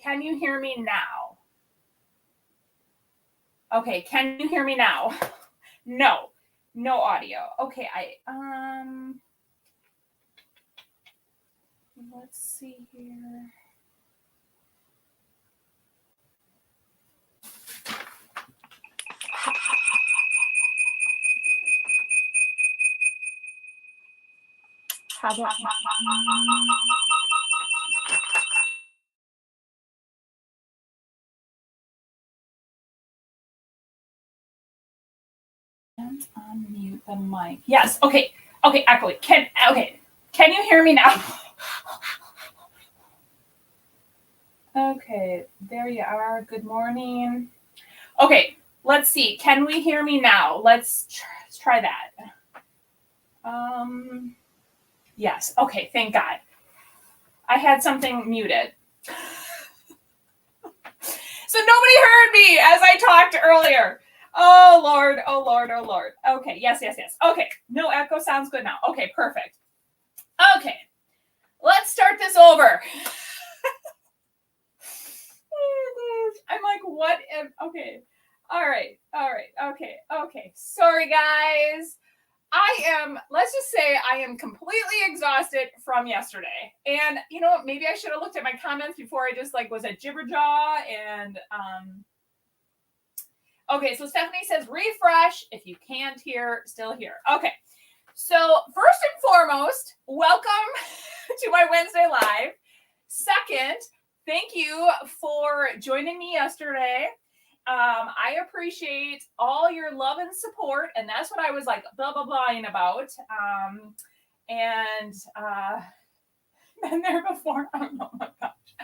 can you hear me now? Okay, can you hear me now? No audio. Okay, let's see here. How about unmute the mic? Yes. Okay. Echoey. Can you hear me now? Okay, there you are. Good morning. Okay, let's see. Can we hear me now? Let's try that. Yes. Okay, thank God. I had something muted. So nobody heard me as I talked earlier. Oh Lord. Okay, yes. Okay, no echo, sounds good now. Okay, perfect. Okay, let's start this over. I'm like, what if, okay. All right. Okay. Sorry, guys. Let's just say I am completely exhausted from yesterday. And you know what? Maybe I should have looked at my comments before I just was a jibberjaw. And okay, so Stephanie says refresh. If you can't hear, still here. Okay. So first and foremost, welcome to my Wednesday Live. Second, thank you for joining me yesterday. I appreciate all your love and support, and that's what I was like blah blahing about. Been there before. Oh my gosh,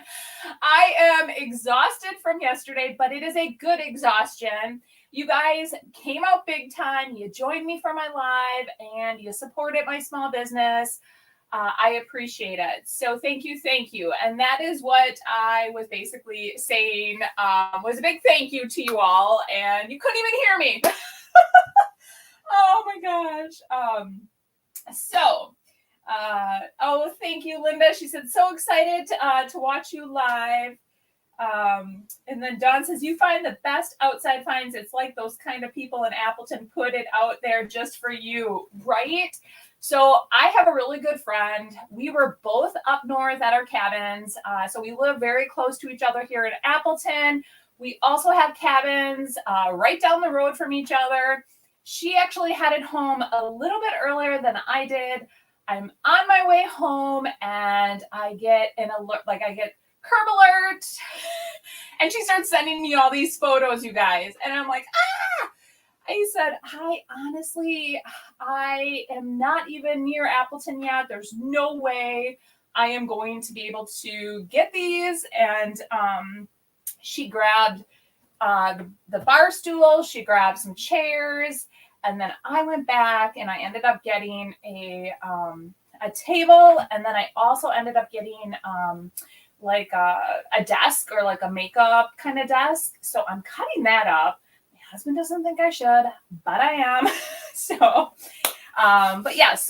I am exhausted from yesterday, but it is a good exhaustion. You guys came out big time. You joined me for my live, and you supported my small business. I appreciate it. So thank you. And that is what I was basically saying, was a big thank you to you all. And you couldn't even hear me. Oh my gosh. Thank you, Linda. She said, so excited to watch you live. And then Dawn says, you find the best outside finds. It's like those kind of people in Appleton put it out there just for you, right? So I have a really good friend. We were both up north at our cabins. So we live very close to each other here in Appleton. We also have cabins right down the road from each other. She actually headed home a little bit earlier than I did. I'm on my way home and I get an alert, I get curb alert. And she starts sending me all these photos, you guys. And I'm like, I said, I am not even near Appleton yet. There's no way I am going to be able to get these. And she grabbed the bar stool. She grabbed some chairs. And then I went back and I ended up getting a table. And then I also ended up getting a desk or a makeup kind of desk. So I'm cutting that up. Husband doesn't think I should, but I am. But yes,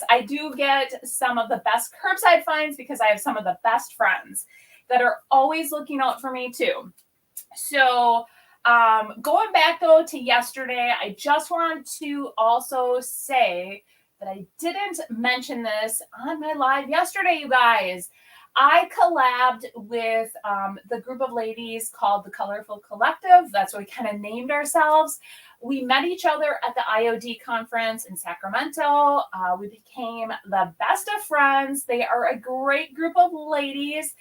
I do get some of the best curbside finds because I have some of the best friends that are always looking out for me too. So going back though to yesterday, I just want to also say that I didn't mention this on my live yesterday, you guys. I collabed with the group of ladies called the Colorful Collective. That's what we kind of named ourselves. We met each other at the IOD conference in Sacramento. We became the best of friends. They are a great group of ladies.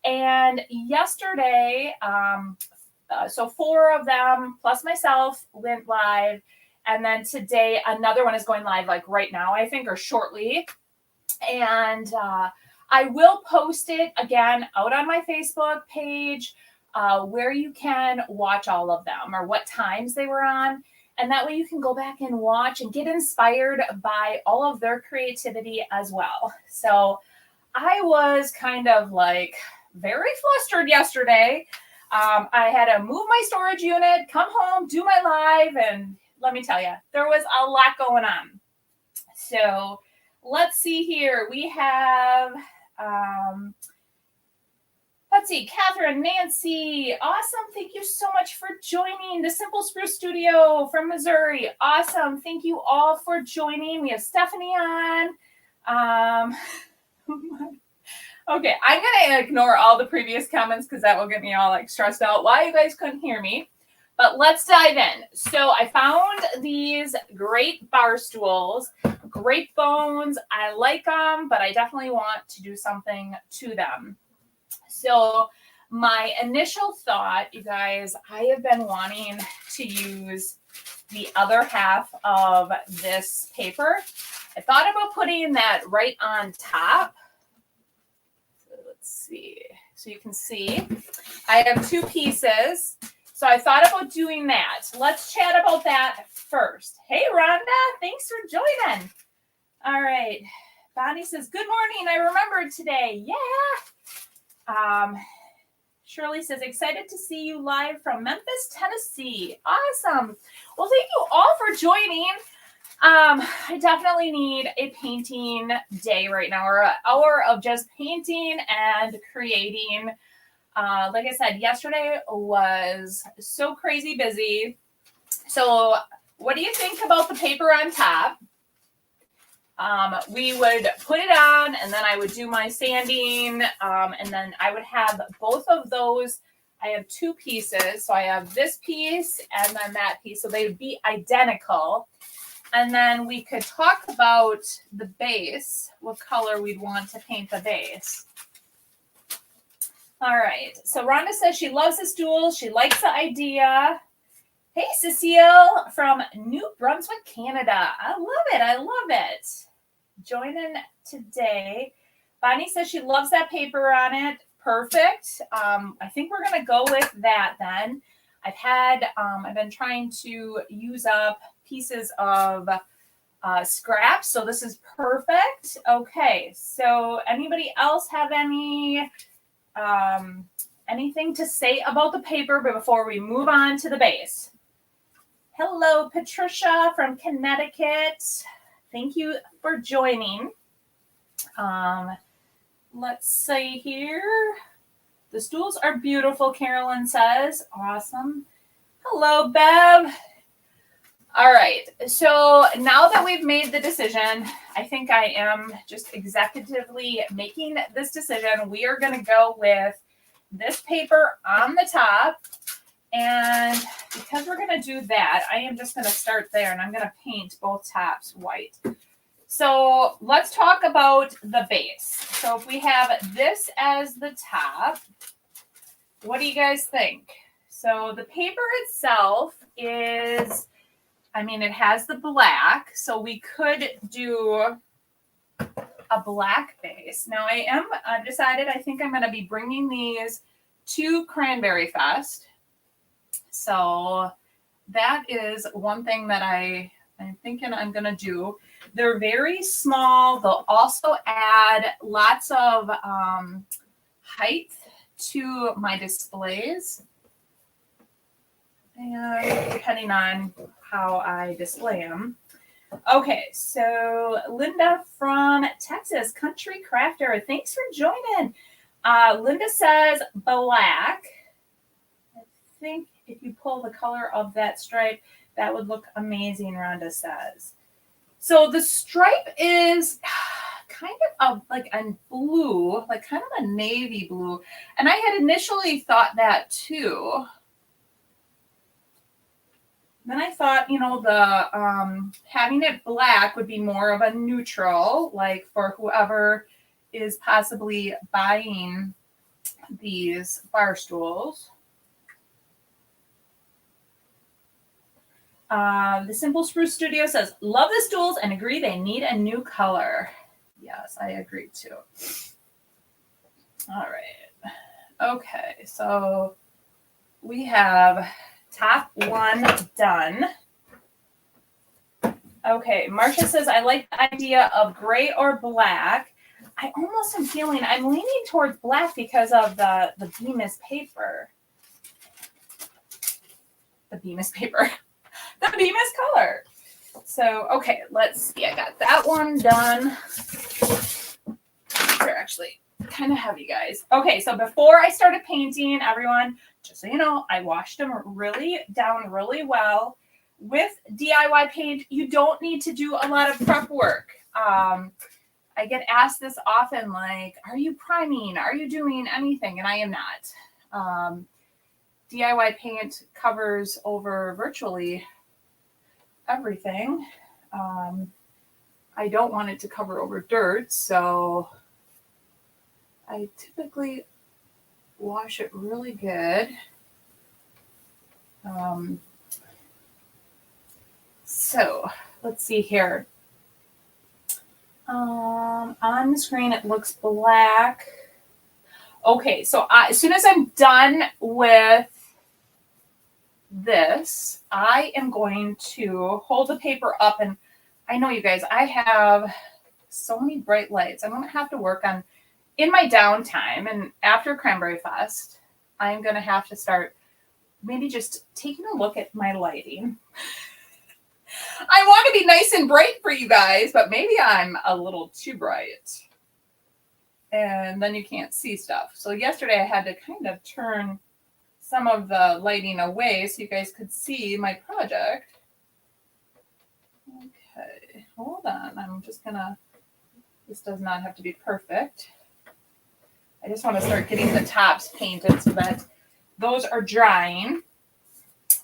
And yesterday, so 4 of them plus myself went live. And then today, another one is going live right now, I think, or shortly. And I will post it again out on my Facebook page where you can watch all of them or what times they were on. And that way you can go back and watch and get inspired by all of their creativity as well. So I was kind of very flustered yesterday. I had to move my storage unit, come home, do my live. And let me tell you, there was a lot going on. So let's see here. We have... Let's see, Catherine, Nancy, awesome. Thank you so much for joining the Simple Spruce Studio from Missouri. Awesome. Thank you all for joining. We have Stephanie on. Okay, I'm going to ignore all the previous comments because that will get me all like stressed out why you guys couldn't hear me. But let's dive in. So I found these great bar stools, great bones. I like them, but I definitely want to do something to them. So my initial thought, you guys, I have been wanting to use the other half of this paper. I thought about putting that right on top. So let's see. So you can see I have two pieces. So I thought about doing that. Let's chat about that first. Hey, Rhonda, thanks for joining. All right. Bonnie says, good morning. I remembered today. Yeah. Shirley says, excited to see you live from Memphis, Tennessee. Awesome. Well, thank you all for joining. I definitely need a painting day right now, or an hour of just painting and creating. Like I said, yesterday was so crazy busy. So what do you think about the paper on top? We would put it on, and then I would do my sanding, and then I would have both of those. I have two pieces, so I have this piece and then that piece, so they would be identical. And then we could talk about the base, what color we'd want to paint the base. All right, so Rhonda says she loves the stools. She likes the idea. Hey, Cecile from New Brunswick, Canada. I love it. I love it. Joining today. Bonnie says she loves that paper on it. Perfect. I think we're going to go with that then. I've been trying to use up pieces of scraps, so this is perfect. Okay, so anybody else have anything to say about the paper before we move on to the base? Hello, Patricia from Connecticut. Thank you for joining. Let's see here. The stools are beautiful, Carolyn says. Awesome. Hello, Bev. All right. So now that we've made the decision, I think I am just executively making this decision. We are going to go with this paper on the top. And because we're going to do that, I am just going to start there, and I'm going to paint both tops white. So let's talk about the base. So if we have this as the top, what do you guys think? So the paper itself is, it has the black, so we could do a black base. Now I've decided I think I'm going to be bringing these to Cranberry Fest. So that is one thing that I'm thinking I'm going to do. They're very small. They'll also add lots of height to my displays. And depending on how I display them. Okay, so Linda from Texas, Country Crafter, thanks for joining. Linda says black. I think if you pull the color of that stripe, that would look amazing, Rhonda says. So the stripe is kind of like a blue, like kind of a navy blue. And I had initially thought that too. Then I thought, the having it black would be more of a neutral, like for whoever is possibly buying these bar stools. The Simple Spruce Studio says, love the stools and agree they need a new color. Yes, I agree too. All right. Okay, so we have top one done. Okay, Marcia says, I like the idea of gray or black. I almost am feeling, I'm leaning towards black because of the Bemis paper. The Bemis paper. The Bemis color. So, okay, let's see. I got that one done. Here, actually, kind of heavy, guys. Okay, so before I started painting, everyone, just so you know, I washed them really well. With DIY paint, you don't need to do a lot of prep work. I get asked this often, like, are you priming? Are you doing anything? And I am not. DIY paint covers over virtually everything. I don't want it to cover over dirt, so I typically wash it really good. So let's see here. On the screen, it looks black. Okay, so as soon as I'm done with this, I am going to hold the paper up. And I know, you guys, I have so many bright lights. I'm going to have to work on, in my downtime and after Cranberry Fest, I'm going to have to start maybe just taking a look at my lighting. I want to be nice and bright for you guys, but maybe I'm a little too bright. And then you can't see stuff. So yesterday I had to kind of turn some of the lighting away so you guys could see my project. Okay, hold on. I'm just gonna, this does not have to be perfect. I just want to start getting the tops painted so that those are drying.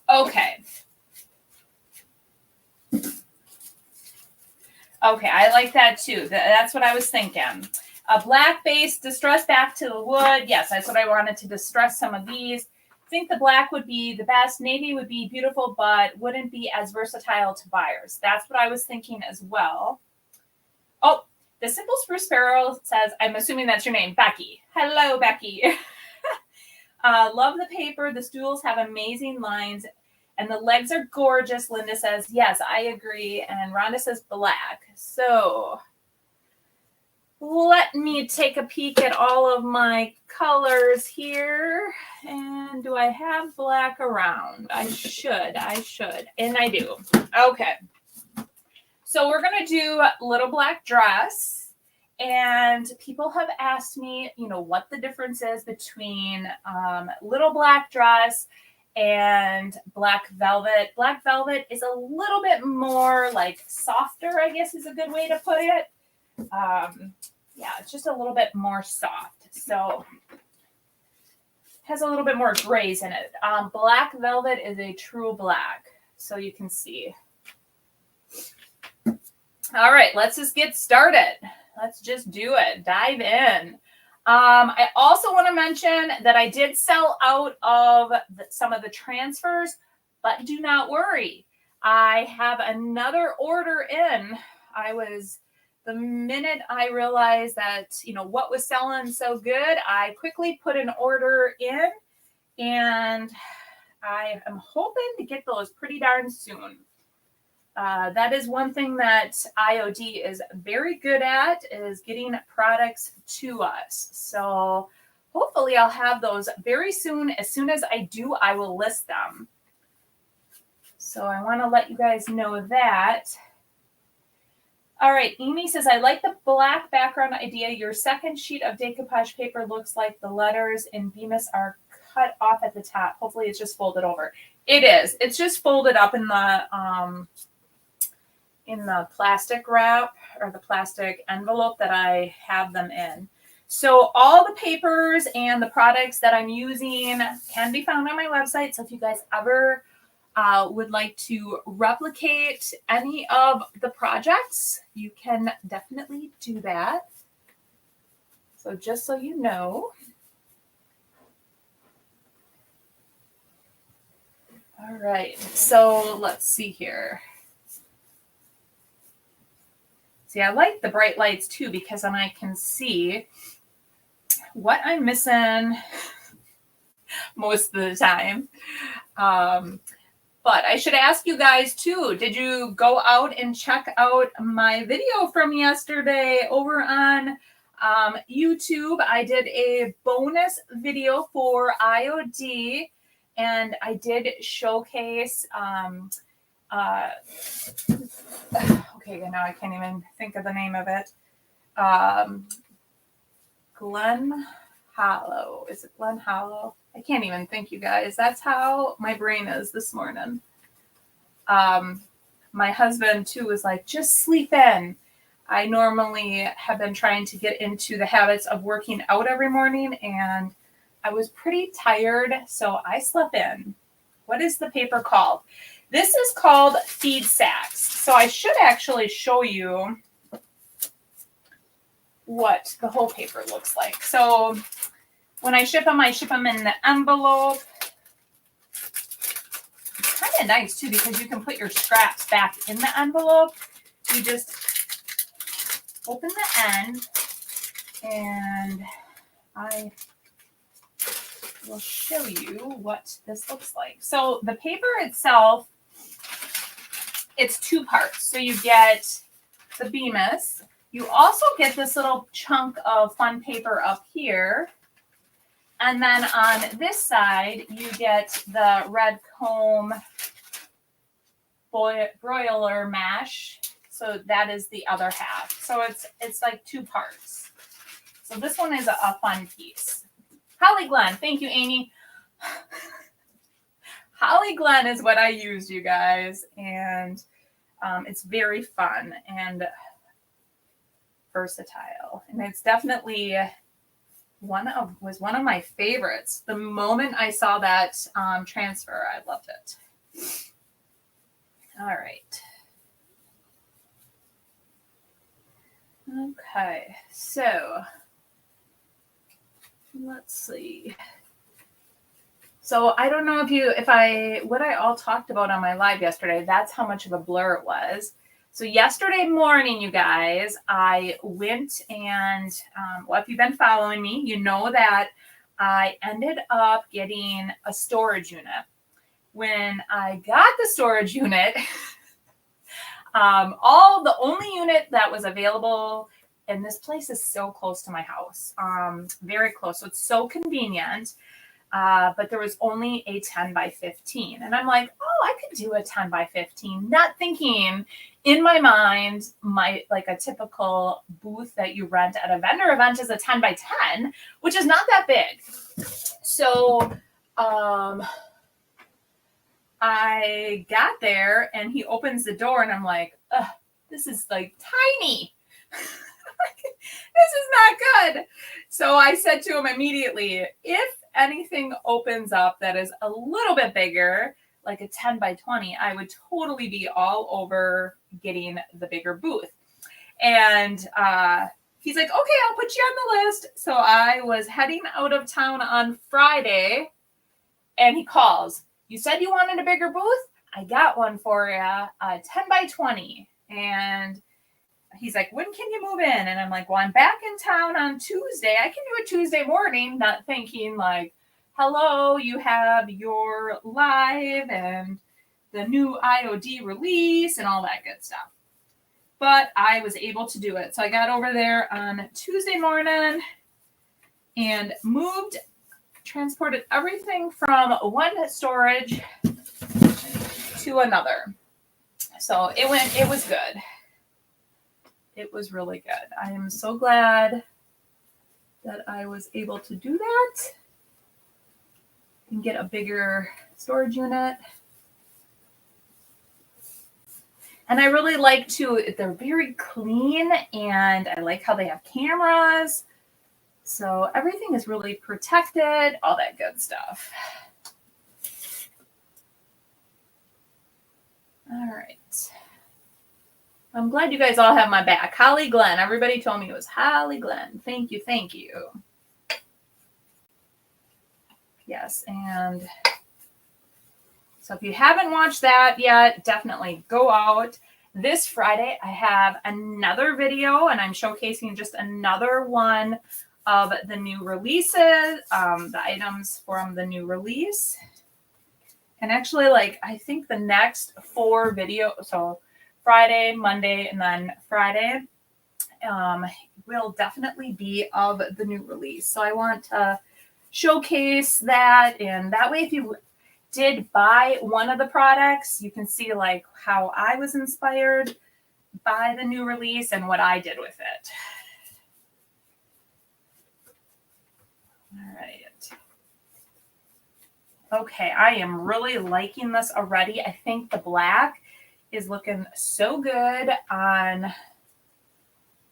Okay. Okay, I like that too. That's what I was thinking. A black base, distress back to the wood. Yes, that's what I wanted to distress some of these. I think the black would be the best. Navy would be beautiful, but wouldn't be as versatile to buyers. That's what I was thinking as well. Oh, the Simple Spruce Sparrow says, I'm assuming that's your name, Becky. Hello, Becky. Love the paper. The stools have amazing lines. And the legs are gorgeous, Linda says. Yes, I agree. And Rhonda says black. So let me take a peek at all of my colors here. And do I have black around? I should. And I do. Okay. So we're going to do Little Black Dress. And people have asked me, you know, what the difference is between Little Black Dress and Black Velvet. Black Velvet is a little bit more like softer, I guess is a good way to put it. Yeah, it's just a little bit more soft. So has a little bit more grays in it. Black Velvet is a true black, so you can see. All right, let's just get started. Let's just do it. Dive in. I also want to mention that I did sell out of some of the transfers, but do not worry. I have another order in. The minute I realized that, you know, what was selling so good, I quickly put an order in, and I am hoping to get those pretty darn soon. That is one thing that IOD is very good at, is getting products to us. So hopefully I'll have those very soon. As soon as I do, I will list them. So I want to let you guys know that. All right, Amy says, I like the black background idea. Your second sheet of decoupage paper looks like the letters in Bemis are cut off at the top. Hopefully it's just folded over. It is. It's just folded up in the plastic wrap or the plastic envelope that I have them in. So all the papers and the products that I'm using can be found on my website. So if you guys ever would like to replicate any of the projects, you can definitely do that. So just so you know. All right, so let's see here. See, I like the bright lights too, because then I can see what I'm missing most of the time. But I should ask you guys too, did you go out and check out my video from yesterday over on YouTube? I did a bonus video for IOD, and I did showcase okay, now I can't even think of the name of it. Glen Hollow. Is it Glen Hollow? I can't even think, you guys. That's how my brain is this morning. My husband too was like, just sleep in. I normally have been trying to get into the habits of working out every morning, and I was pretty tired, so I slept in. What is the paper called? This is called feed sacks. So I should actually show you what the whole paper looks like. So when I ship them in the envelope. It's kind of nice too, because you can put your scraps back in the envelope. You just open the end, and I will show you what this looks like. So the paper itself, it's two parts. So you get the Bemis. You also get this little chunk of fun paper up here. And then on this side, you get the red comb broiler mash. So that is the other half. So it's like two parts. So this one is a fun piece. Holly Glen. Thank you, Amy. Holly Glen is what I used, you guys. And it's very fun and versatile. And it's definitely was one of my favorites. The moment I saw that transfer, I loved it. All right. Okay, so let's see. So I don't know what I all talked about on my live yesterday, that's how much of a blur it was. So yesterday morning, you guys, I went and, if you've been following me, you know that I ended up getting a storage unit. When I got the storage unit, the only unit that was available, and this place is so close to my house, very close. So it's so convenient. But there was only a 10 by 15. And I'm like, oh, I could do a 10 by 15, not thinking in my mind, like a typical booth that you rent at a vendor event is a 10 by 10, which is not that big. So, I got there and he opens the door and I'm like, this is like tiny. This is not good. So I said to him immediately, if anything opens up that is a little bit bigger, like a 10 by 20, I would totally be all over getting the bigger booth. And he's like, okay, I'll put you on the list. So I was heading out of town on Friday and he calls. You said you wanted a bigger booth? I got one for you, 10 by 20. And he's like, when can you move in? And I'm like, well, I'm back in town on Tuesday. I can do it Tuesday morning, not thinking like, hello, you have your live and the new IOD release and all that good stuff. But I was able to do it. So I got over there on Tuesday morning and transported everything from one storage to another. So it was good. It was really good. I am so glad that I was able to do that and get a bigger storage unit. And I really like they're very clean and I like how they have cameras. So everything is really protected, all that good stuff. All right. I'm glad you guys all have my back. Holly Glen. Everybody told me it was Holly Glen. Thank you. Thank you. Yes. And so if you haven't watched that yet, definitely go out. This Friday, I have another video and I'm showcasing just another one of the new releases, the items from the new release. And actually, I think the next 4 videos, so Friday, Monday, and then Friday, will definitely be of the new release. So I want to showcase that. And that way, if you did buy one of the products, you can see how I was inspired by the new release and what I did with it. All right. Okay, I am really liking this already. I think the black is looking so good on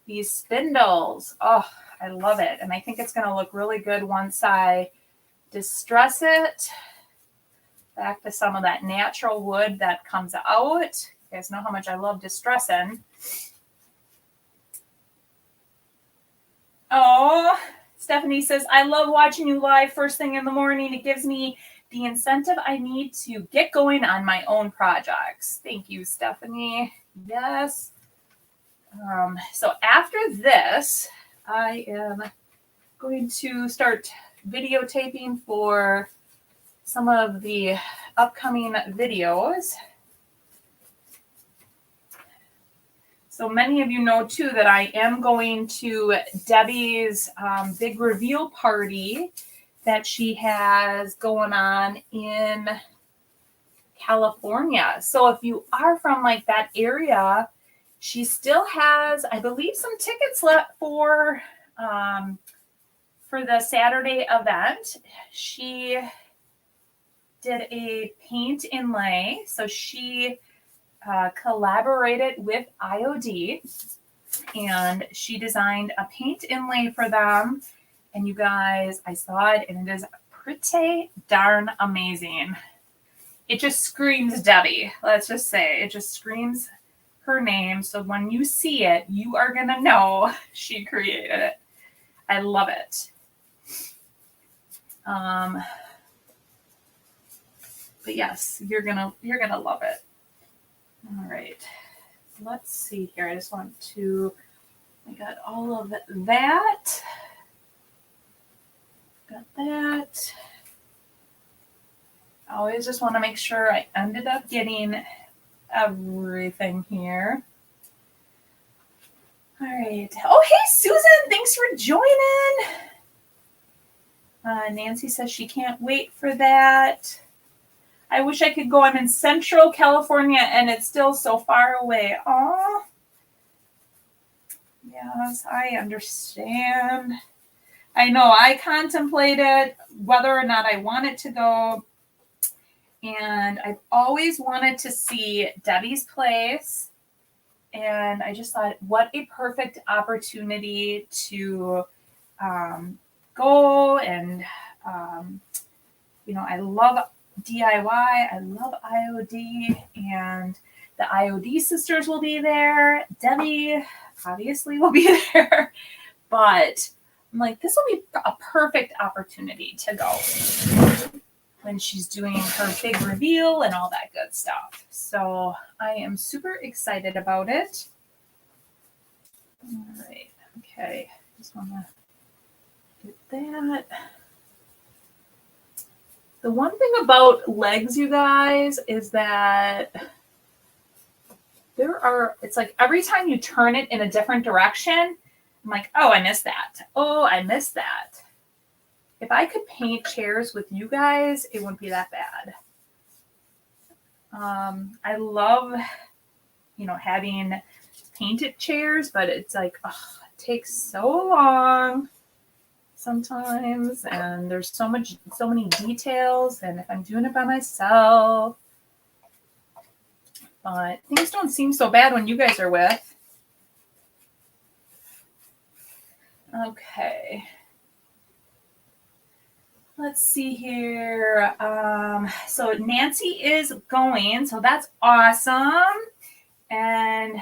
these spindles. Oh, I love it. And I think it's going to look really good once I distress it. Back to some of that natural wood that comes out. You guys know how much I love distressing. Oh, Stephanie says, I love watching you live first thing in the morning. It gives me the incentive I need to get going on my own projects. Thank you, Stephanie. Yes. So after this, I am going to start videotaping for some of the upcoming videos. So many of you know too that I am going to Debbie's big reveal party that she has going on in California. So if you are from like that area, she still has, I believe, some tickets left for the Saturday event. She did a paint inlay. So she collaborated with IOD and she designed a paint inlay for them. And you guys, I saw it and it is pretty darn amazing. It just screams Debbie. Let's just say it just screams her name. So when you see it, you are going to know she created it. I love it. But yes, you're gonna love it. All right, let's see here. I just want to. I got all of that. Got that. I always just want to make sure I ended up getting everything here. All right. Oh, hey, Susan. Thanks for joining. Nancy says she can't wait for that. I wish I could go. I'm in Central California and it's still so far away. Oh, yes, I understand. I know I contemplated whether or not I wanted to go. And I've always wanted to see Debbie's place. And I just thought, what a perfect opportunity to go. And, I love DIY. I love IOD. And the IOD sisters will be there. Debbie obviously will be there. But I'm like, this will be a perfect opportunity to go when she's doing her big reveal and all that good stuff. So I am super excited about it. All right. Okay. Just want to get that. The one thing about legs, you guys, is that it's like every time you turn it in a different direction, I'm like, oh, I missed that. Oh, I missed that. If I could paint chairs with you guys, it wouldn't be that bad. I love, having painted chairs, but it's like, it takes so long sometimes, and there's so many details, and if I'm doing it by myself, but things don't seem so bad when you guys are with. Okay. Let's see here. So Nancy is going, so that's awesome. And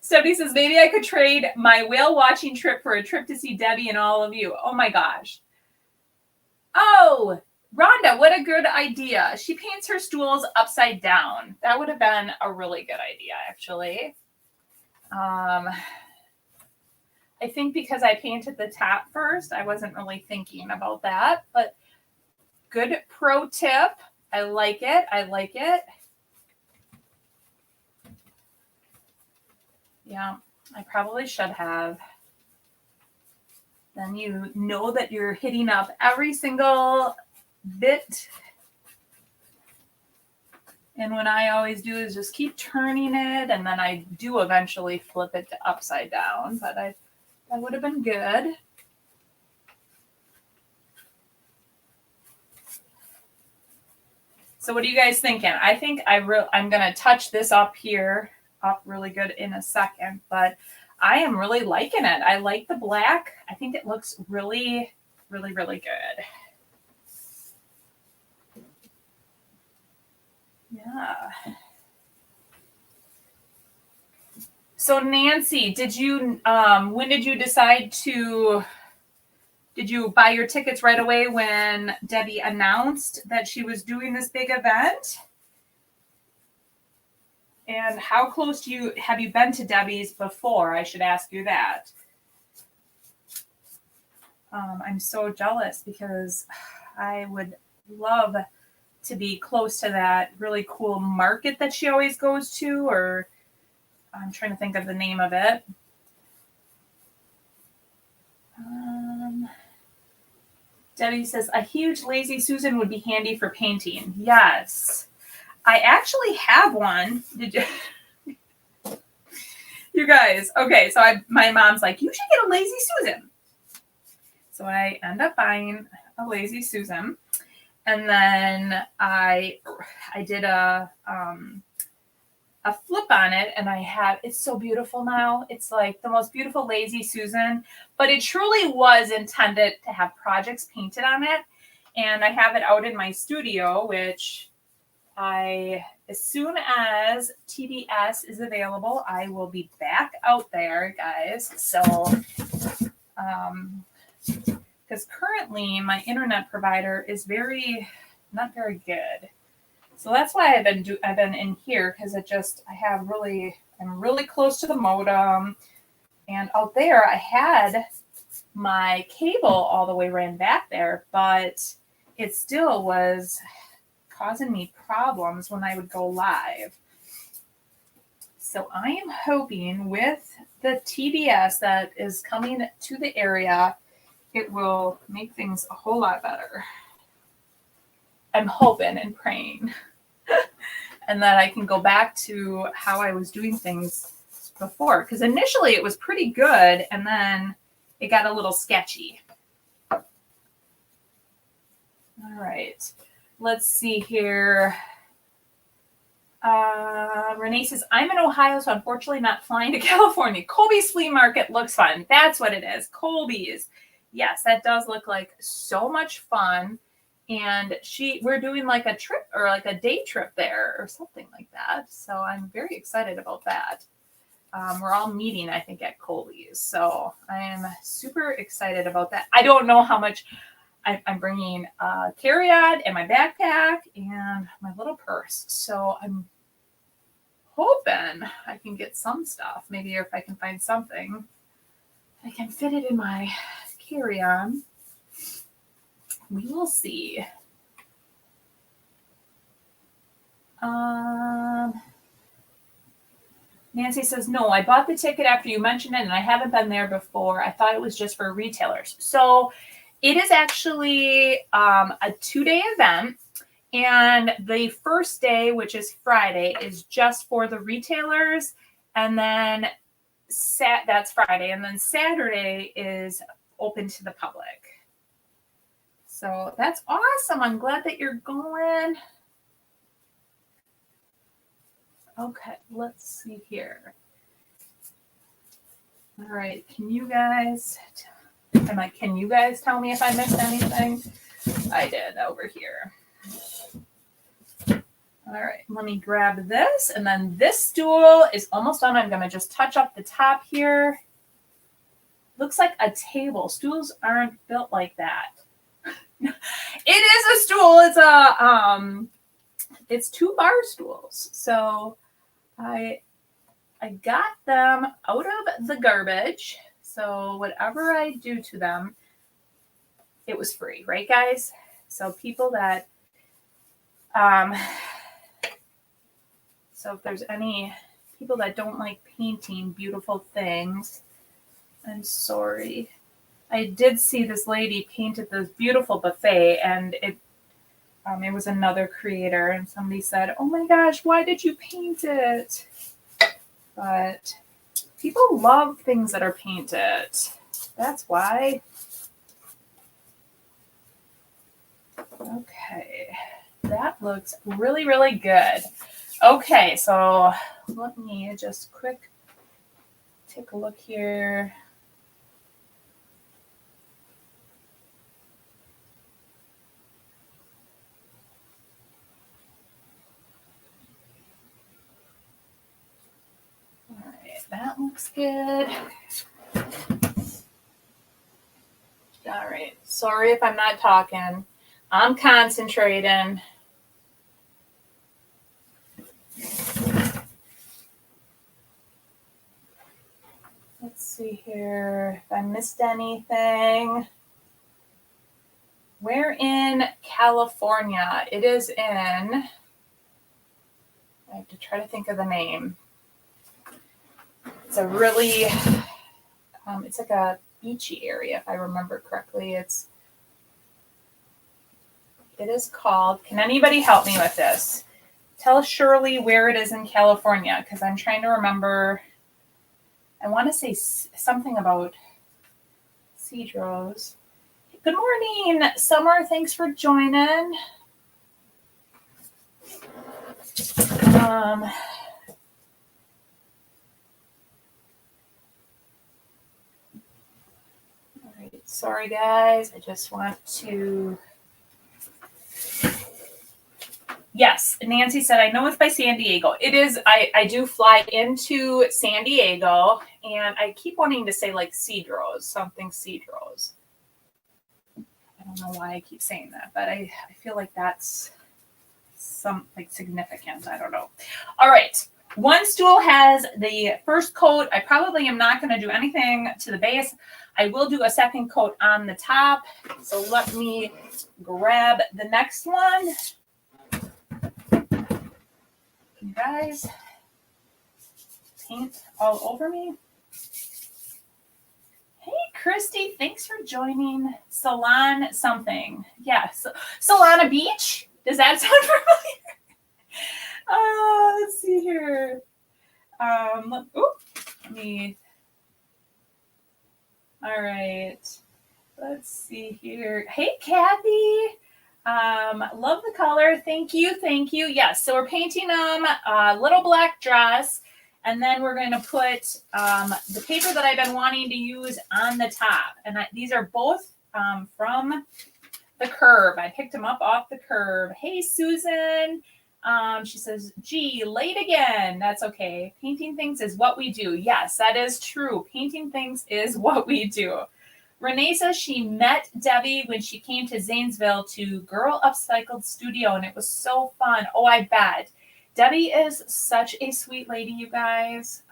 Stephanie says, maybe I could trade my whale watching trip for a trip to see Debbie and all of you. Oh my gosh. Oh, Rhonda, what a good idea. She paints her stools upside down. That would have been a really good idea, actually. I think because I painted the top first, I wasn't really thinking about that, but good pro tip. I like it. I like it. Yeah, I probably should have. Then you know that you're hitting up every single bit. And what I always do is just keep turning it, and then I do eventually flip it to upside down, but that would have been good. So what are you guys thinking? I think I'm going to touch this up really good in a second, but I am really liking it. I like the black. I think it looks really, really, really good. Yeah. So Nancy, when did you decide did you buy your tickets right away when Debbie announced that she was doing this big event? And how close have you been to Debbie's before? I should ask you that. I'm so jealous because I would love to be close to that really cool market that she always goes to, or I'm trying to think of the name of it. Debbie says, a huge Lazy Susan would be handy for painting. Yes. I actually have one. Did you? You guys. Okay, so my mom's like, you should get a Lazy Susan. So I end up buying a Lazy Susan. And then I did a flip on it, and it's so beautiful now. It's like the most beautiful Lazy Susan, but it truly was intended to have projects painted on it. And I have it out in my studio, which as soon as TBS is available, I will be back out there, guys. So, because currently my internet provider is not very good. So that's why I've been in here, because I'm really close to the modem, and out there I had my cable all the way ran back there, but it still was causing me problems when I would go live. So I am hoping with the TBS that is coming to the area, it will make things a whole lot better. I'm hoping and praying. And that I can go back to how I was doing things before. Because initially it was pretty good, and then it got a little sketchy. All right. Let's see here. Renee says, I'm in Ohio, so unfortunately not flying to California. Colby's Flea Market looks fun. That's what it is. Colby's. Yes, that does look like so much fun. And we're doing like a trip or like a day trip there or something like that. So I'm very excited about that. We're all meeting, I think, at Colby's. So I am super excited about that. I don't know how much I'm bringing a carry-on and my backpack and my little purse. So I'm hoping I can get some stuff. Maybe if I can find something, I can fit it in my carry-on. We will see. Nancy says, no, I bought the ticket after you mentioned it, and I haven't been there before. I thought it was just for retailers. So it is actually a 2-day event. And the first day, which is Friday, is just for the retailers. And then that's Friday. And then Saturday is open to the public. So that's awesome. I'm glad that you're going. Okay, let's see here. All right, can you guys tell me if I missed anything? I did over here. All right, let me grab this, and then this stool is almost done. I'm going to just touch up the top here. Looks like a table. Stools aren't built like that. It is a stool. It's 2 bar stools. So I got them out of the garbage. So whatever I do to them, it was free, right, guys? So people that so if there's any people that don't like painting beautiful things, I'm sorry. I did see this lady painted this beautiful buffet, and it was another creator, and somebody said, oh my gosh, why did you paint it? But people love things that are painted. That's why. Okay. that looks really, really good. Okay, so let me just quick take a look here. All right, that looks good. All right, sorry if I'm not talking. I'm concentrating. Let's see here if I missed anything. We're in California. It is in, I have to try to think of the name. It's a really, it's like a beachy area, if I remember correctly. It is called, can anybody help me with this? Tell Shirley where it is in California, because I'm trying to remember. I want to say something about Cedros. Good morning, Summer. Thanks for joining. All right. Sorry, guys. I just want to. Yes, Nancy said, I know it's by San Diego. It is. I do fly into San Diego, and I keep wanting to say like Cedros, something Cedros. I don't know why I keep saying that, but I feel like that's something significant. I don't know. All right. One stool has the first coat. I probably am not going to do anything to the base. I will do a second coat on the top. So let me grab the next one. You guys, paint all over me. Hey, Christy, thanks for joining. Salon something. Yes. Solana Beach. Does that sound familiar? Let's see here. Let me. All right. Let's see here. Hey, Kathy. Love the color. Thank you. Thank you. Yes. So we're painting them a little black dress. And then we're going to put the paper that I've been wanting to use on the top. And these are both from the Curb. I picked them up off the Curb. Hey, Susan. She says, gee, late again. That's okay. Painting things is what we do. Yes, that is true. Painting things is what we do. Renee says she met Debbie when she came to Zanesville to Girl Upcycled Studio, and it was so fun. Oh, I bet. Debbie is such a sweet lady, you guys.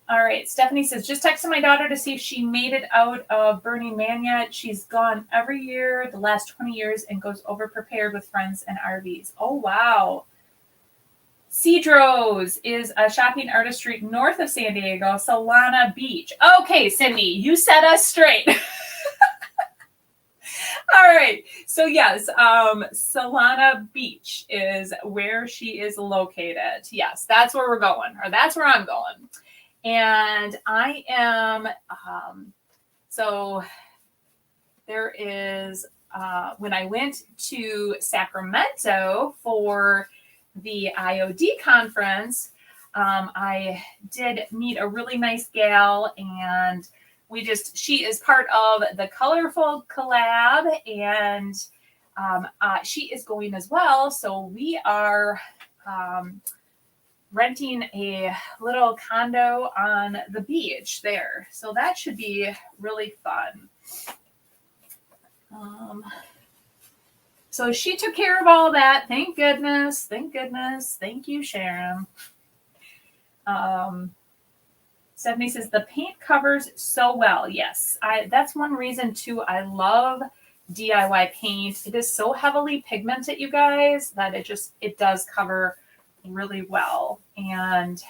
All right, Stephanie says, just texted my daughter to see if she made it out of Burning Man yet. She's gone every year the last 20 years and goes over prepared with friends and RVs. Oh, wow. Cedros is a shopping artistry north of San Diego, Solana Beach. Okay, Cindy, you set us straight. All right. So yes, Solana Beach is where she is located. Yes, that's where we're going, or that's where I'm going. And I am, so there is, when I went to Sacramento for the IOD conference, I did meet a really nice gal, and she is part of the Colorful Collab, and she is going as well. So we are renting a little condo on the beach there. So that should be really fun. So she took care of all that. Thank goodness. Thank goodness. Thank you, Sharon. Stephanie says the paint covers so well. Yes, that's one reason too. I love DIY paint. It is so heavily pigmented, you guys, that it does cover really well. And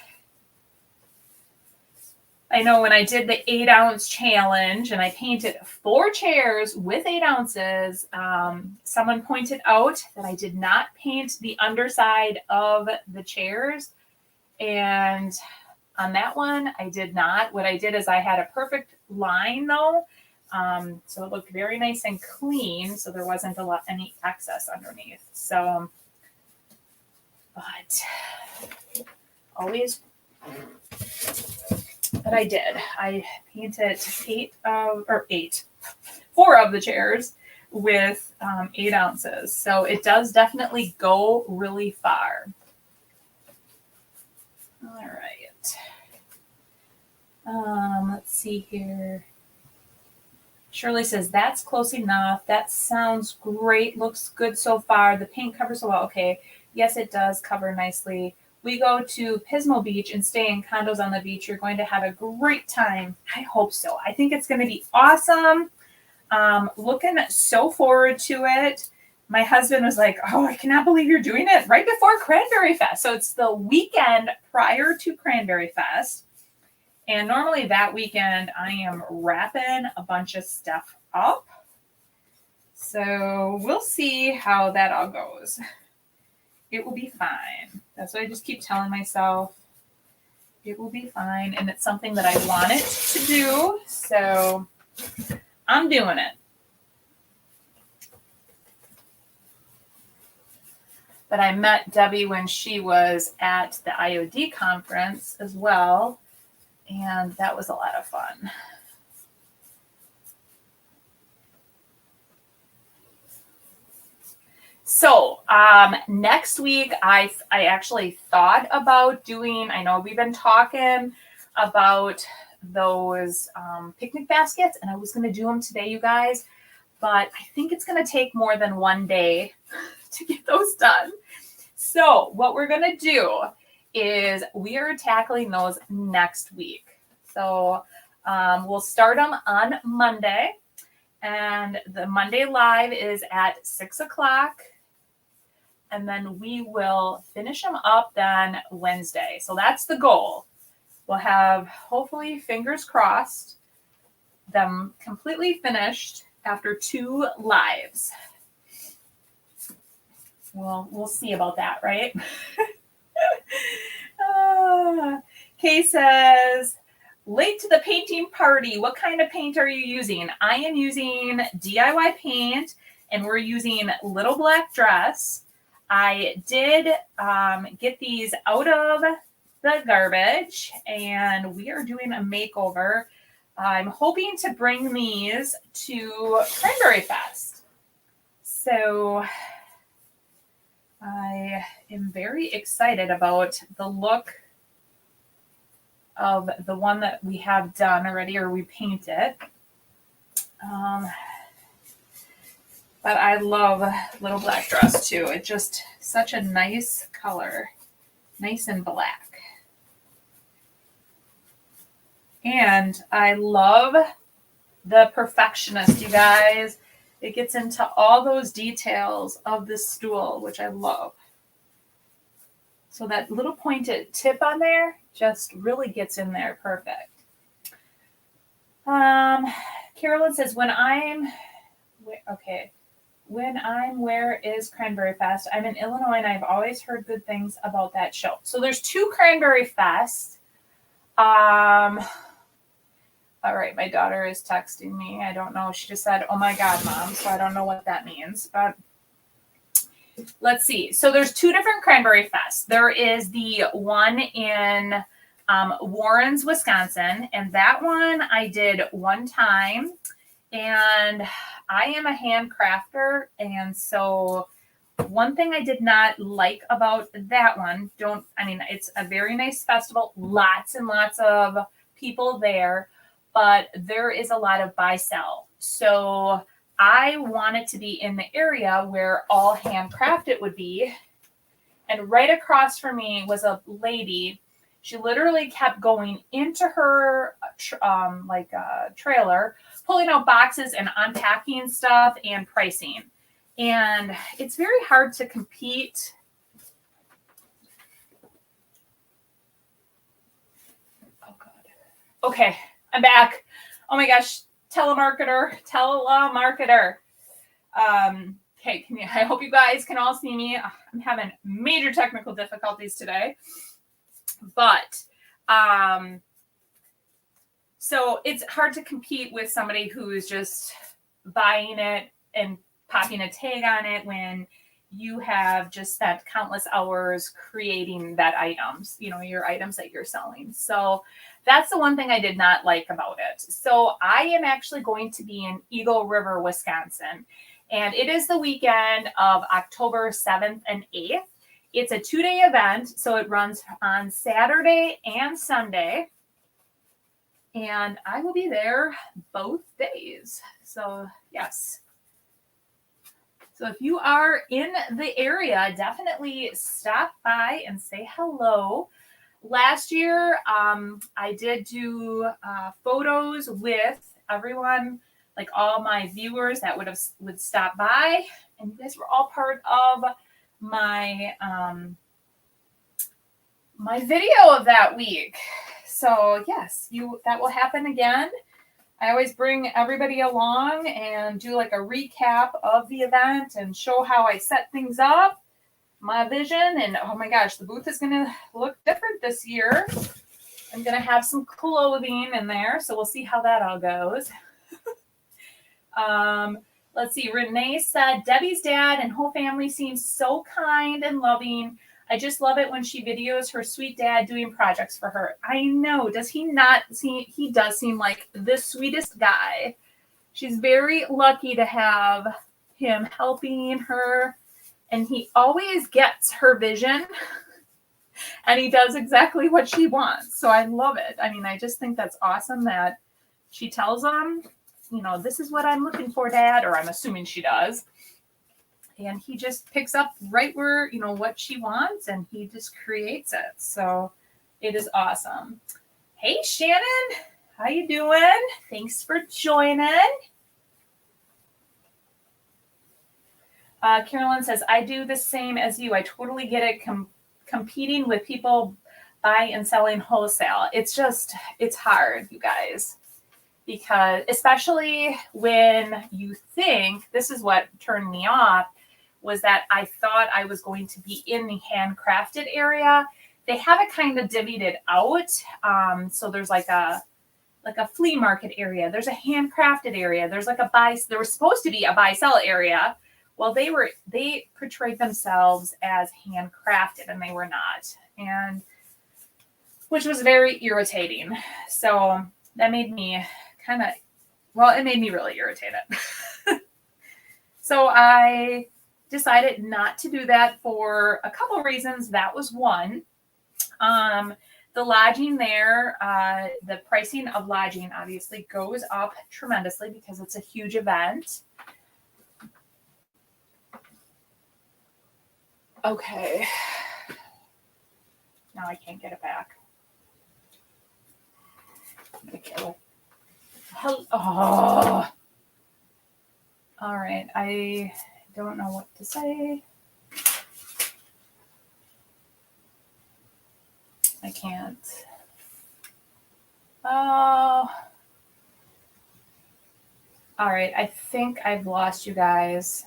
I know when I did the 8-ounce challenge and I painted 4 chairs with 8 ounces, someone pointed out that I did not paint the underside of the chairs. And on that one, I did not. What I did is I had a perfect line though So it looked very nice and clean. So there wasn't any excess underneath. So, but always, but I did. I painted 4 of the chairs with 8 ounces. So it does definitely go really far. All right. Let's see here. Shirley says, that's close enough. That sounds great. Looks good so far. The paint covers so well. Okay. Yes, it does cover nicely. We go to Pismo Beach and stay in condos on the beach. You're going to have a great time. I hope so. I think it's going to be awesome. Looking so forward to it. My husband was like, oh, I cannot believe you're doing it right before Cranberry Fest. So it's the weekend prior to Cranberry Fest. And normally that weekend I am wrapping a bunch of stuff up. So we'll see how that all goes. It will be fine. That's what I just keep telling myself. It will be fine. And it's something that I wanted to do. So I'm doing it. But I met Debbie when she was at the IOD conference as well. And that was a lot of fun. So next week, I actually thought about doing, I know we've been talking about those picnic baskets, and I was going to do them today, you guys, but I think it's going to take more than one day to get those done. So what we're going to do is we are tackling those next week. So we'll start them on Monday, and the Monday live is at 6 o'clock. And then we will finish them up then Wednesday. So that's the goal. We'll have, hopefully, fingers crossed, them completely finished after 2 lives. Well, we'll see about that, right? Kay says, late to the painting party. What kind of paint are you using? I am using DIY paint, and we're using Little Black Dress. I did get these out of the garbage, and we are doing a makeover. I'm hoping to bring these to Cranberry Fest. So I am very excited about the look of the one that we have done already, or we painted. But I love Little Black Dress too. It's just such a nice color. Nice and black. And I love the Perfectionist, you guys. It gets into all those details of the stool, which I love. So that little pointed tip on there just really gets in there perfect. Carolyn says, where is Cranberry Fest? I'm in Illinois, and I've always heard good things about that show. So there's 2 Cranberry Fest. All right, my daughter is texting me. I don't know. She just said, oh my God, Mom. So I don't know what that means, but let's see. So there's 2 different Cranberry Fests. There is the one in Warrens, Wisconsin, and that one I did one time. And I am a hand crafter, and so one thing I did not like about that one, it's a very nice festival, lots and lots of people there, but there is a lot of buy-sell. So I wanted to be in the area where all handcrafted would be, and right across from me was a lady. She literally kept going into her trailer, pulling out boxes and unpacking stuff and pricing. And it's very hard to compete. Oh, God. Okay, I'm back. Oh, my gosh. Telemarketer. Okay, I hope you guys can all see me. I'm having major technical difficulties today. But So it's hard to compete with somebody who's just buying it and popping a tag on it when you have just spent countless hours creating that items, your items that you're selling. So that's the one thing I did not like about it. So I am actually going to be in Eagle River, Wisconsin, and it is the weekend of October 7th and 8th. It's a 2-day event, so it runs on Saturday and Sunday, and I will be there both days. So yes. So if you are in the area, definitely stop by and say hello. Last year, I did do photos with everyone, like all my viewers that would stop by, and you guys were all part of my my video of that week. So yes, that will happen again. I always bring everybody along and do like a recap of the event and show how I set things up, my vision, and oh my gosh, the booth is going to look different this year. I'm going to have some clothing in there, so we'll see how that all goes. Let's see. Renee said, Debbie's dad and whole family seems so kind and loving. I just love it when she videos her sweet dad doing projects for her. I know. Does he not see? He does seem like the sweetest guy. She's very lucky to have him helping her, and he always gets her vision, and he does exactly what she wants. So I love it. I mean, I just think that's awesome that she tells him, this is what I'm looking for, Dad, or I'm assuming she does. And he just picks up right where, what she wants, and he just creates it. So it is awesome. Hey, Shannon, how you doing? Thanks for joining. Carolyn says, I do the same as you. I totally get it. Competing with people buying and selling wholesale. It's hard, you guys. Because especially when you think, this is what turned me off, was that I thought I was going to be in the handcrafted area. They have it kind of divvied out. So there's like a flea market area. There's a handcrafted area. There's like there was supposed to be a buy-sell area. Well, they portrayed themselves as handcrafted, and they were not. And which was very irritating. So that made me it made me really irritated. So I decided not to do that for a couple of reasons. That was one. The lodging there, the pricing of lodging obviously goes up tremendously because it's a huge event. Okay. Now I can't get it back. Okay. Oh. All right. I don't know what to say. I can't. Oh. All right. I think I've lost you guys.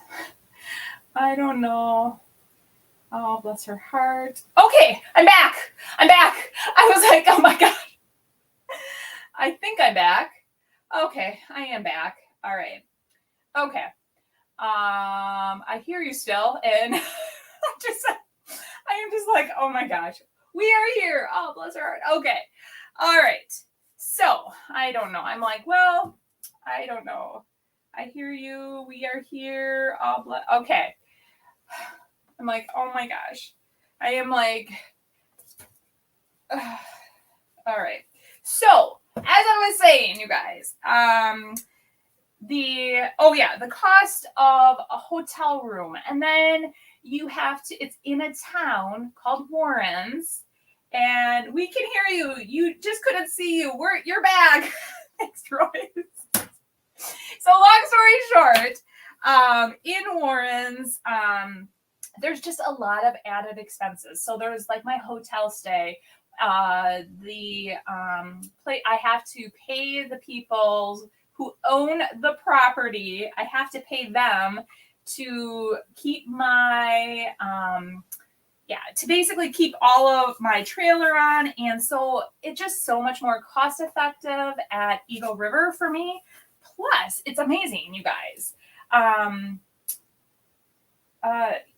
I don't know. Oh, bless her heart. Okay. I'm back. I was like, oh my God. I think I'm back. Okay. I am back. All right. Okay. I hear you still. And I am just like, oh my gosh, we are here. Oh, bless her heart. Okay. All right. So I don't know. I'm like, well, I don't know. I hear you. We are here. Okay. I'm like, oh my gosh. I am like, all right. So as I was saying, you guys, the cost of a hotel room, and then you have to, it's in a town called Warrens, and we can hear you. You just couldn't see you. You're back. Thanks, Roy. So long story short, in Warrens, there's just a lot of added expenses. So there's like my hotel stay, I have to pay the people who own the property. I have to pay them to keep my to basically keep all of my trailer on. And so it's just so much more cost effective at Eagle River for me. Plus, it's amazing, you guys. And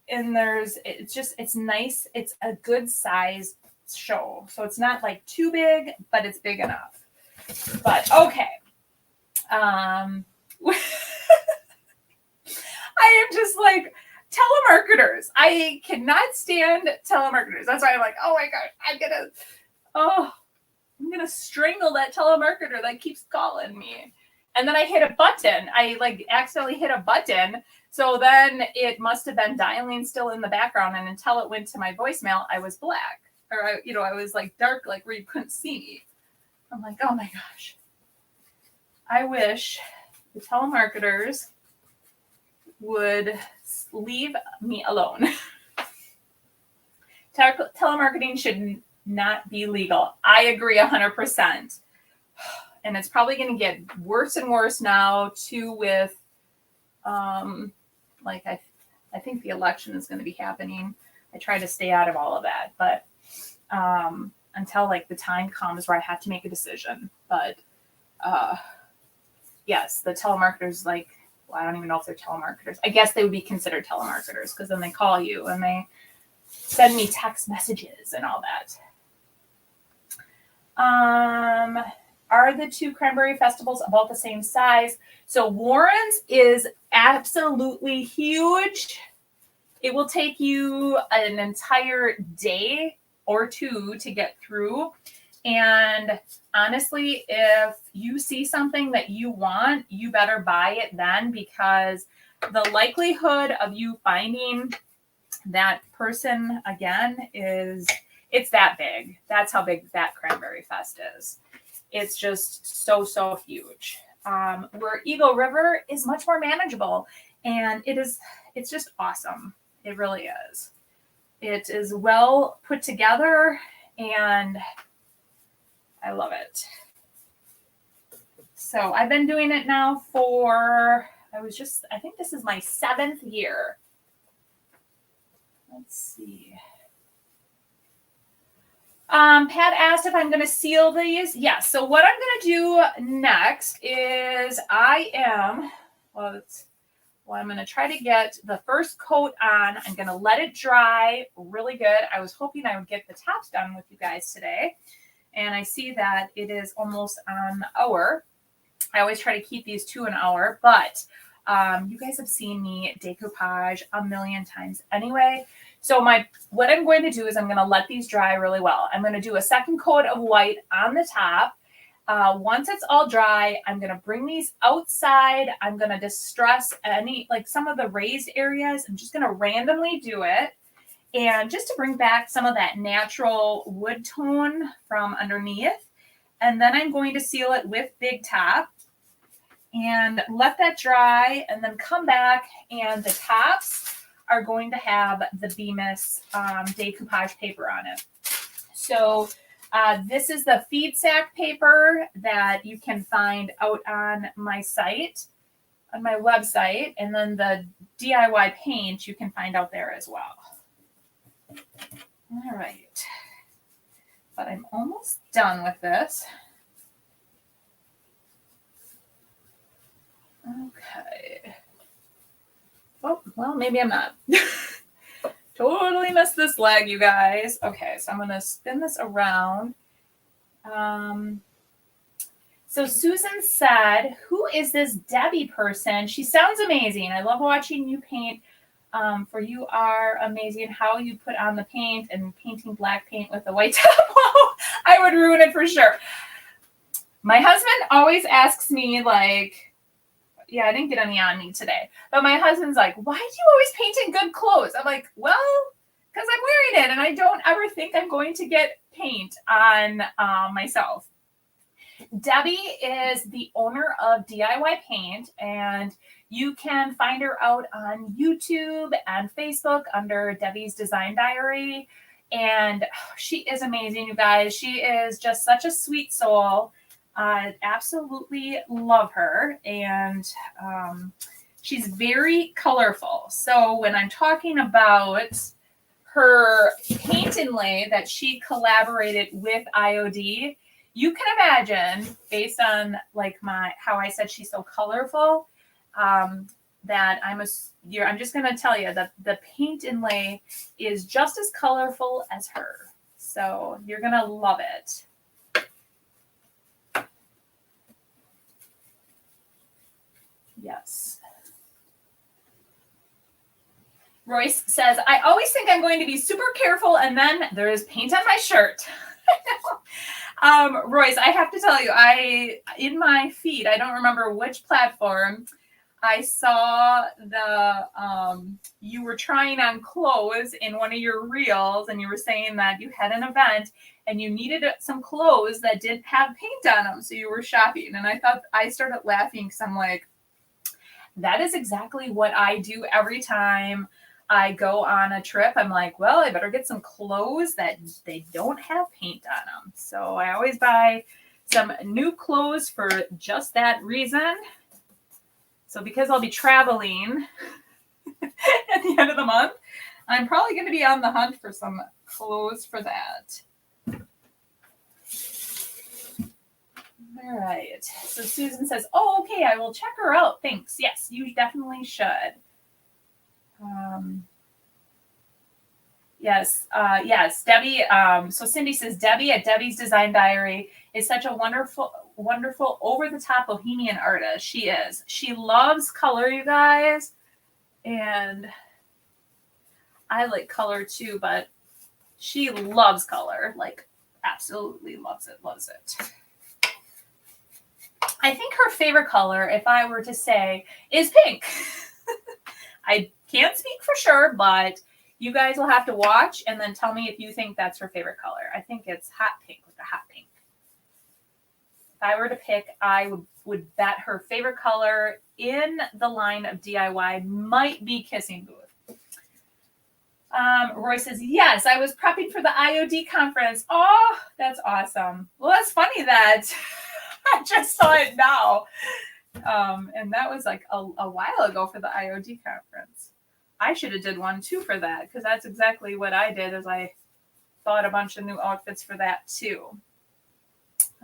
it's nice. It's a good size show. So it's not like too big, but it's big enough. But okay. I am just like, telemarketers. I cannot stand telemarketers. That's why I'm like, oh my gosh, I'm gonna strangle that telemarketer that keeps calling me. And then I hit a button. I like accidentally hit a button. So then it must have been dialing still in the background. And until it went to my voicemail, I was black. Or I was like dark, like where you couldn't see me. I'm like, oh my gosh. I wish the telemarketers would leave me alone. Telemarketing should not be legal. I agree 100%. And it's probably going to get worse and worse now too with I think the election is going to be happening. I try to stay out of all of that, but until like the time comes where I have to make a decision. But yes, the telemarketers, like, well, I don't even know if they're telemarketers. I guess they would be considered telemarketers because then they call you and they send me text messages and all that. Are the two Cranberry festivals about the same size? So Warren's is absolutely huge. It will take you an entire day or two to get through. And honestly, if you see something that you want, you better buy it then, because the likelihood of you finding that person again it's that big. That's how big that Cranberry Fest is. It's just so huge. Where Eagle River is much more manageable, and it's just awesome. It really is. It is well put together, and I love it. So I've been doing it now I think this is my 7th year. Let's see. Pat asked if I'm going to seal these. Yes. So what I'm going to do next is I'm going to try to get the first coat on. I'm going to let it dry really good. I was hoping I would get the tops done with you guys today. And I see that it is almost an hour. I always try to keep these to an hour, but you guys have seen me decoupage a million times anyway. So what I'm going to do is I'm going to let these dry really well. I'm going to do a second coat of white on the top. Once it's all dry, I'm going to bring these outside. I'm going to distress some of the raised areas. I'm just going to randomly do it. And just to bring back some of that natural wood tone from underneath. And then I'm going to seal it with Big Top and let that dry, and then come back, and the tops are going to have the Bemis decoupage paper on it. So this is the feed sack paper that you can find out on my site, on my website, and then the DIY paint you can find out there as well. All right. But I'm almost done with this. Okay. Oh, well, maybe I'm not. Totally missed this leg, you guys. Okay, so I'm going to spin this around. So Susan said, who is this Debbie person? She sounds amazing. I love watching you paint. For you are amazing how you put on the paint, and painting black paint with a white top. I would ruin it for sure. My husband always asks me, like, yeah, I didn't get any on me today. But my husband's like, why do you always paint in good clothes? I'm like, well, because I'm wearing it and I don't ever think I'm going to get paint on myself. Debbie is the owner of DIY Paint, and you can find her out on YouTube and Facebook under Debbie's Design Diary. And she is amazing, you guys. She is just such a sweet soul. Absolutely love her, and she's very colorful. So when I'm talking about her paint inlay that she collaborated with IOD. You can imagine, based on like how I said she's so colorful, that I'm just going to tell you that the paint inlay is just as colorful as her. So you're going to love it. Yes. Royce says, I always think I'm going to be super careful, and then there is paint on my shirt. Royce, I have to tell you, in my feed, I don't remember which platform, I saw you were trying on clothes in one of your reels, and you were saying that you had an event and you needed some clothes that didn't have paint on them, so you were shopping. And I started laughing because I'm like, that is exactly what I do every time I go on a trip. I'm like, well, I better get some clothes that they don't have paint on them. So I always buy some new clothes for just that reason. So because I'll be traveling at the end of the month, I'm probably going to be on the hunt for some clothes for that. All right. So Susan says, oh, okay, I will check her out. Thanks. Yes, you definitely should. Yes. Debbie. So Cindy says, Debbie at Debbie's Design Diary is such a wonderful, over-the-top bohemian artist. She is. She loves color, you guys. And I like color too, but she loves color. Like, absolutely loves it. I think her favorite color, if I were to say, is pink. I can't speak for sure, but you guys will have to watch and then tell me if you think that's her favorite color. I think it's hot pink, like a hot pink. If I were to pick, I would bet her favorite color in the line of DIY might be Kissing Booth. Roy says, yes, I was prepping for the IOD conference. Oh, that's awesome. Well, that's funny that I just saw it now. And that was like a while ago for the IOD conference. I should have did one too for that, because that's exactly what I did, is I thought a bunch of new outfits for that too.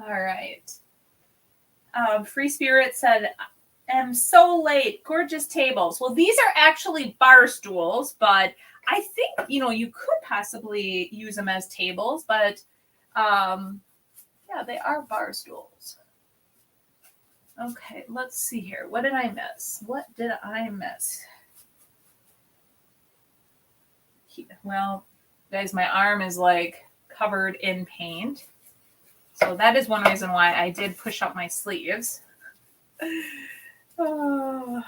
All right. Free Spirit said, I'm so late. Gorgeous tables. Well, these are actually bar stools, but I think, you could possibly use them as tables, but yeah, they are bar stools. Okay, let's see here. What did I miss? Well, guys, my arm is like covered in paint. So that is one reason why I did push up my sleeves. Oh.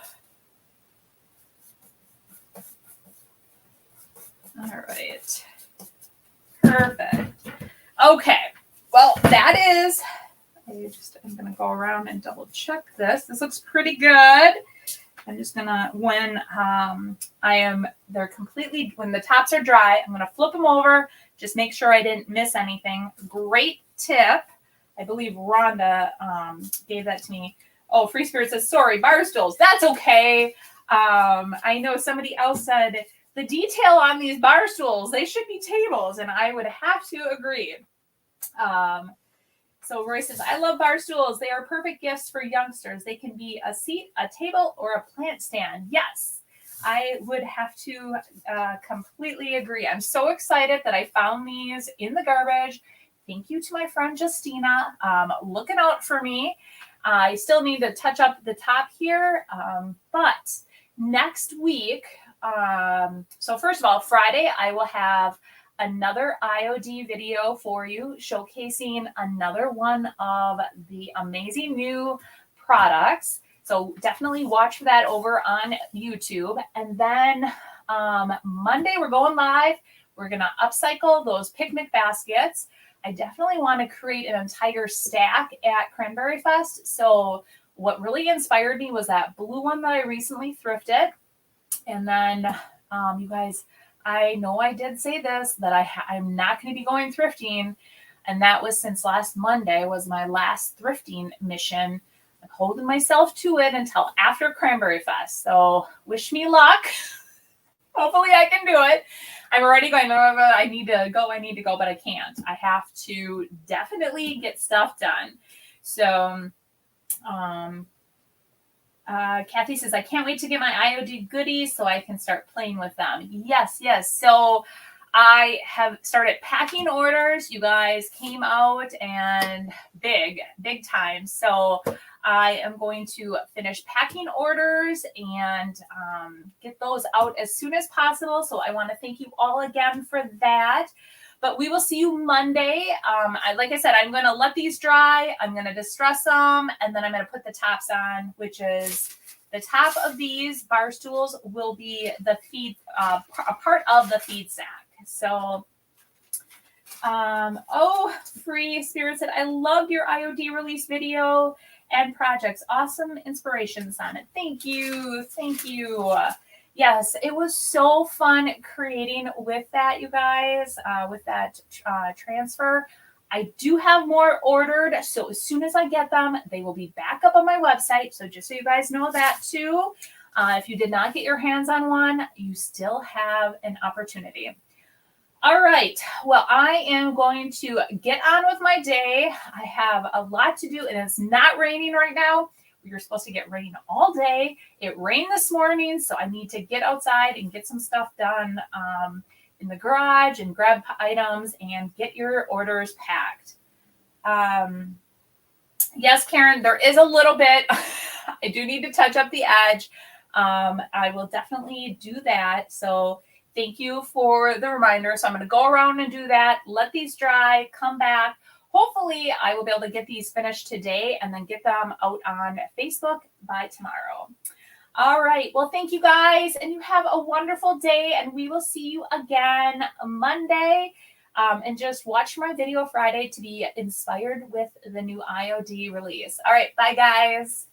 All right. Perfect. Okay. Well, that is... I'm going to go around and double check this. This looks pretty good. I'm just going to, when when the tops are dry, I'm going to flip them over. Just make sure I didn't miss anything. Great tip. I believe Rhonda gave that to me. Oh, Free Spirit says, sorry, bar stools. That's okay. I know somebody else said the detail on these bar stools, they should be tables. And I would have to agree. So Roy says, I love bar stools. They are perfect gifts for youngsters. They can be a seat, a table, or a plant stand. Yes, I would have to completely agree. I'm so excited that I found these in the garbage. Thank you to my friend Justina, looking out for me. I still need to touch up the top here, but next week, so first of all, Friday, I will have another IOD video for you showcasing another one of the amazing new products. So definitely watch for that over on YouTube. And then Monday, we're going live. We're going to upcycle those picnic baskets. I definitely want to create an entire stack at Cranberry Fest. So what really inspired me was that blue one that I recently thrifted. And then you guys, I know I did say this, that I'm not going to be going thrifting. And that was since last Monday was my last thrifting mission. I'm holding myself to it until after Cranberry Fest. So wish me luck. Hopefully I can do it. I'm already going, I need to go, but I can't. I have to definitely get stuff done. So, Kathy says, I can't wait to get my IOD goodies so I can start playing with them. Yes, yes. So I have started packing orders. You guys came out and big time. So I am going to finish packing orders and get those out as soon as possible. So I want to thank you all again for that. But we will see you Monday. Like I said, I'm going to let these dry. I'm going to distress them. And then I'm going to put the tops on, which is the top of these bar stools will be the feed, a part of the feed sack. So, Free Spirit said, I loved your IOD release video and projects. Awesome inspirations on it. Thank you. Thank you. Yes, it was so fun creating with that, you guys, with that transfer. I do have more ordered, so as soon as I get them, they will be back up on my website. So just so you guys know that too, if you did not get your hands on one, you still have an opportunity. All right, well, I am going to get on with my day. I have a lot to do, and it's not raining right now. We were supposed to get rain all day. It rained this morning, so I need to get outside and get some stuff done in the garage and grab items and get your orders packed. Yes, Karen, there is a little bit. I do need to touch up the edge. I will definitely do that. So thank you for the reminder. So I'm going to go around and do that. Let these dry, come back. Hopefully, I will be able to get these finished today and then get them out on Facebook by tomorrow. All right. Well, thank you guys, and you have a wonderful day, and we will see you again Monday. And just watch my video Friday to be inspired with the new IOD release. All right. Bye, guys.